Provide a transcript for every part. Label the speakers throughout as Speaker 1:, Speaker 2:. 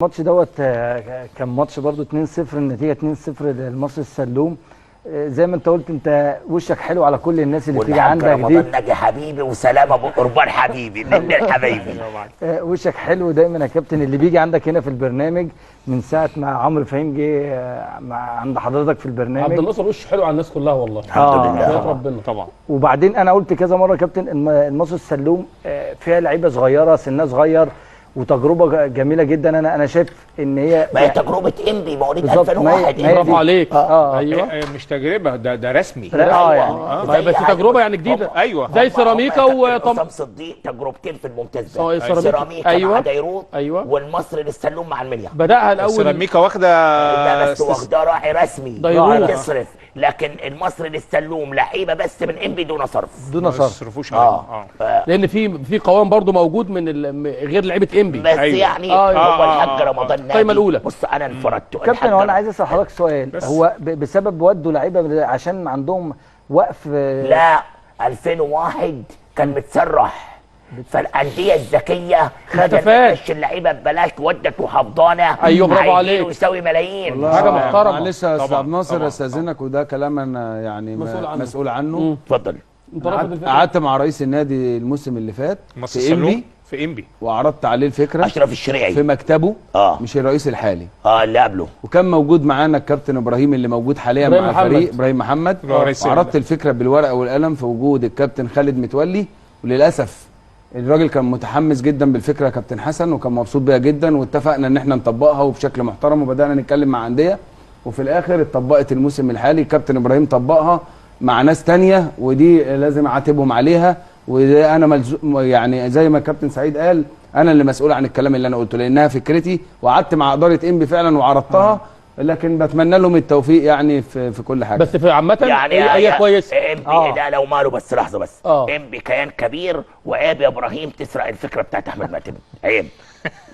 Speaker 1: الماتش دوت كان ماتش برضو 2-0. النتيجه 2-0 للمصري السلوم. زي ما انت قلت، انت وشك حلو على كل الناس اللي بتيجي عندك دي.
Speaker 2: رمضان ناجي حبيبي وسلام ابو قربان حبيبي من الحبايبي.
Speaker 1: وشك حلو دايما يا كابتن، اللي بيجي عندك هنا في البرنامج من ساعه ما عمرو فهيم جه عند حضرتك في البرنامج.
Speaker 3: عبد الناصر وش حلو على الناس كلها والله.
Speaker 2: الحمد لله
Speaker 3: ربنا طبعا.
Speaker 1: وبعدين انا قلت كذا مره يا كابتن، المصري السلوم فيها لعيبه صغيره سنها صغير وتجربه جميله جدا. انا شايف ان هي
Speaker 2: ما هي تجربه انبي مواليد 2001.
Speaker 3: برافو عليك.
Speaker 4: ايوه مش تجربه، ده رسمي.
Speaker 1: يعني
Speaker 3: طيب بس تجربه يعني جديده.
Speaker 4: ايوه
Speaker 3: زي سيراميكا
Speaker 2: وطم صديق تجربتين في الممتاز.
Speaker 3: سيراميكا
Speaker 2: مع ديروت.
Speaker 3: ايوه
Speaker 2: والمصري للسلوم مع المنيا.
Speaker 3: بداها الاول
Speaker 4: سيراميكا واخده
Speaker 2: ده بس واخده راعي رسمي
Speaker 3: ديروت
Speaker 2: تصرف، لكن المصري للسلوم لعيبه بس من انبي دون صرف.
Speaker 1: دون صرف.
Speaker 4: ما يصرفوش عليهم.
Speaker 3: لان في قوام برضو موجود من غير لعيبه انبي.
Speaker 2: بس
Speaker 4: أيوة.
Speaker 2: يعني هو الحاج رمضان ناجي
Speaker 3: القايمه الاولى.
Speaker 2: بص انا انفردت
Speaker 1: كابتن، هو انا عايز اسال حضرتك سؤال. هو بسبب ودوا لعيبه عشان عندهم وقف؟
Speaker 2: لا 2001 كان متسرح، فالانديه الذكيه خدت اللعيبه ببلاش، ودت وحفظانه.
Speaker 3: ايوه برافو عليك،
Speaker 2: ويساوي ملايين.
Speaker 3: حاجه محترمه.
Speaker 5: معلش يا استاذ عبد الناصر استاذنك، وده كلام انا يعني مسؤول عنه.
Speaker 2: اتفضل.
Speaker 5: قعدت مع رئيس النادي الموسم اللي فات في انبي، وعرضت عليه الفكره.
Speaker 2: اشرف الشريعي
Speaker 5: في مكتبه. مش الرئيس الحالي،
Speaker 2: اللي قبله.
Speaker 5: وكان موجود معانا الكابتن ابراهيم اللي موجود حاليا مع الفريق، ابراهيم محمد. وعرضت الفكره بالورقه والقلم في وجود الكابتن خالد متولي. وللاسف الراجل كان متحمس جدا بالفكره يا كابتن حسن، وكان مبسوط بيها جدا، واتفقنا ان احنا نطبقها وبشكل محترم، وبدانا نتكلم مع انديه، وفي الاخر اتطبقت الموسم الحالي. الكابتن ابراهيم طبقها مع ناس تانية، ودي لازم اعاتبهم عليها. وده انا يعني زي ما الكابتن سعيد قال، انا اللي مسؤول عن الكلام اللي انا قلته، لانها فكرتي، وقعدت مع اداره انبي فعلا وعرضتها. لكن بتمنى لهم التوفيق يعني في كل حاجه.
Speaker 3: بس في عامه
Speaker 2: يعني
Speaker 3: هي كويس.
Speaker 2: انبي ده لو ماله، بس لحظه بس. انبي كيان كبير، وعيب يا ابراهيم تسرق الفكره بتاعت احمد ماتم، عيب.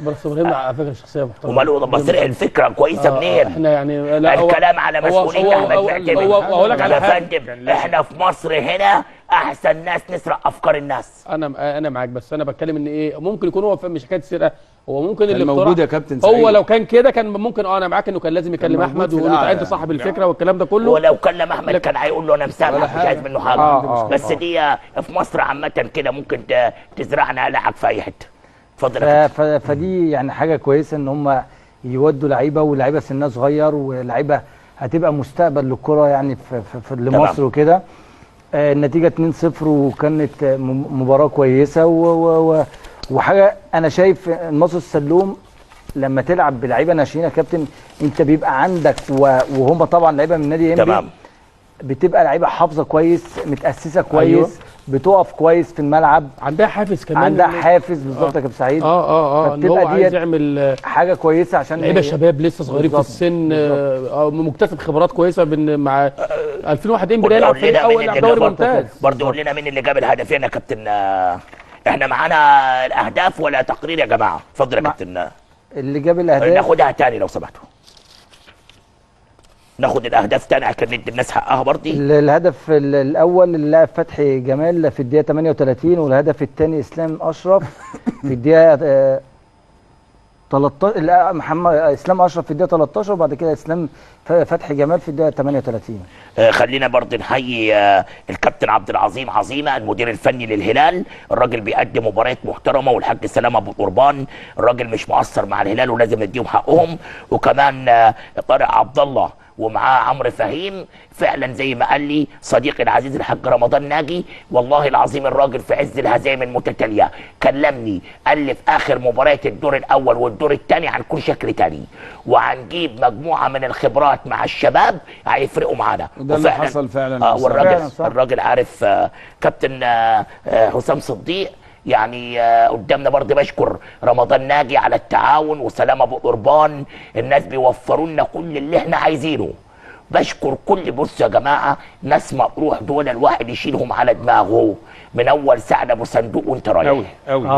Speaker 3: بس ابراهيم على فكره شخصيه محترمه.
Speaker 2: وماله بسرق الفكره كويسه منين؟
Speaker 3: احنا يعني لا
Speaker 2: الكلام على مسؤوليه احمد ماتم.
Speaker 3: اقول لك على حاجه،
Speaker 2: احنا في مصر هنا احسن ناس نسرق افكار الناس.
Speaker 3: انا معاك، بس انا بتكلم ان ايه، ممكن يكون هو مش حكايه سرقه، هو ممكن اللي
Speaker 5: موجود يا كابتن سعيد.
Speaker 3: هو لو كان كده كان ممكن انا معاك انه كان لازم يكلم احمد ويقول له انت صاحب الفكره والكلام ده كله.
Speaker 2: ولو كلم احمد كان هيقول له انا مسامح، مش عايز منه حاجه. بس دي في مصر عامه كده ممكن تزرعنا العب في اي حته. اتفضل.
Speaker 1: فدي يعني حاجه كويسه ان هم يودوا لعيبه، ولعيبه سنها صغير، ولعيبه هتبقى مستقبل للكره يعني في لمصر وكده. النتيجه 2-0، وكانت مباراه كويسه وحاجه. انا شايف المصري السلوم لما تلعب بلعيبه ناشئين يا كابتن، انت بيبقى عندك وهم طبعا لعيبه من نادي انبي، بتبقى لعيبه حافظه كويس، متاسسه كويس. أيوة. بتقف كويس في الملعب،
Speaker 3: عندها حافز كمان،
Speaker 1: عندها حافز بالظبط يا كابتن سعيد.
Speaker 3: ان هو عايز يعمل
Speaker 1: حاجه كويسه عشان
Speaker 3: لعيبه شباب لسه صغيرين في السن، مكتسب خبرات كويسه مع 2001 انبي يلعب في الاول دوري ممتاز.
Speaker 2: برضه قول لنا مين اللي جاب الهدفين يا كابتن. احنا معانا الاهداف ولا تقرير يا جماعه؟ اتفضل يا كابتن.
Speaker 1: اللي جاب الاهداف
Speaker 2: ناخدها تاني لو سمحتوا، ناخد الاهداف تاني عشان ندي الناس حقها برضه.
Speaker 1: الهدف الاول اللاعب فتحي جمال في الدقيقه 38، والهدف الثاني اسلام اشرف في الدقيقه 13. لا، محمد اسلام اشرف في الدقيقه 13، وبعد كده اسلام فتحي جمال في الدقيقه 38.
Speaker 2: خلينا برضه نحيي الكابتن عبد العظيم عظيمه المدير الفني للهلال. الراجل بيقدم مباريات محترمه، والحاج سلام ابو قربان الراجل مش مقصر مع الهلال ولازم نديهم حقهم. وكمان طارق عبد الله ومعاه عمرو فهيم، فعلا زي ما قال لي صديقي العزيز الحاج رمضان ناجي، والله العظيم الراجل في عز الهزائم المتتاليه كلمني قال لي في اخر مباريات الدور الاول والدور الثاني هنكون شكل ثاني، وهنجيب مجموعه من الخبرات مع الشباب هيفرقوا معانا.
Speaker 5: وده اللي حصل فعلا.
Speaker 2: والراجل عارف. كابتن حسام صديق يعني قدامنا برضه بشكر رمضان ناجي على التعاون، وسلام ابو قربان، الناس بيوفروا لنا كل اللي احنا عايزينه. بشكر كل، بص يا جماعه، ناس مطروح دول الواحد يشيلهم على دماغه، من اول سعد ابو صندوق وانت رايح.
Speaker 4: قوي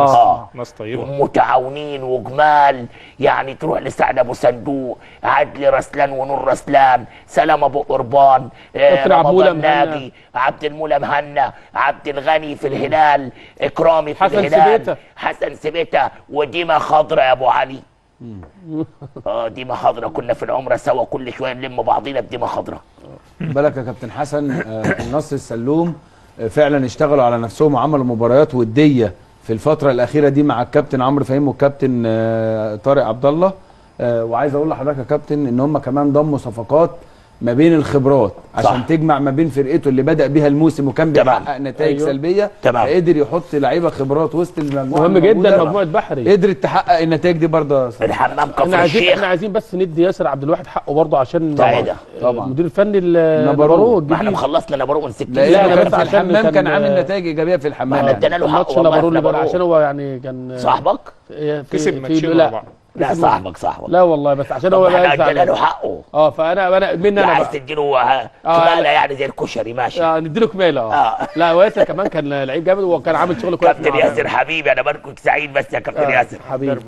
Speaker 4: ناس طيبه
Speaker 2: متعاونين وجمال. يعني تروح لسعد ابو صندوق، عدلي رسلان ونور رسلان، سلام ابو قربان، رمضان ناجي، عبد المولى مهنا، عبد الغني في الهلال، اكرامي في الهلال، حسن سبيته، وديما خضراء يا ابو علي. ديمه خضراء، كنا في العمره سوا كل شويه نلم بعضينا بديمه خضراء.
Speaker 5: بالك يا كابتن حسن، النصر السلوم فعلا اشتغلوا على نفسهم وعملوا مباريات وديه في الفتره الاخيره دي مع الكابتن عمرو فهيم والكابتن طارق عبد الله. وعايز اقول لحضرتك يا كابتن ان هم كمان ضموا صفقات ما بين الخبرات عشان تجمع ما بين فرقته اللي بدأ بيها الموسم وكان بيحقق نتائج سلبية، فقدر يحط لعيبه خبرات وسط المجموعه.
Speaker 3: مهم جدا مجموعه بحري
Speaker 5: قدرت تحقق النتائج دي برضه.
Speaker 2: الحمام كفر الشيخ.
Speaker 3: احنا عايزين بس ندي ياسر عبد الواحد حقه برضه عشان
Speaker 5: طبعا
Speaker 3: المدير الفني النبارو.
Speaker 2: ما احنا خلصنا نبارو من 60.
Speaker 5: لا انا بس الحمام كان عامل نتائج ايجابيه في الحمام.
Speaker 2: احنا ادينا له حقه
Speaker 3: والله عشان هو يعني كان
Speaker 2: صاحبك
Speaker 4: كسب ماتشين ورا بعض.
Speaker 2: لا صاحبك
Speaker 3: لا والله بس عشان هو
Speaker 2: احنا ادينا له حقه.
Speaker 3: فانا مني انا
Speaker 2: عايز تديله كماله يعني زي الكشري ماشي.
Speaker 3: نديله كماله. لا وياسر كمان كان لعيب جامد وكان عامل شغل كويس.
Speaker 2: كابتن ياسر حبيبي، انا بنكون سعيد بس يا كابتن ياسر
Speaker 3: حبيبي.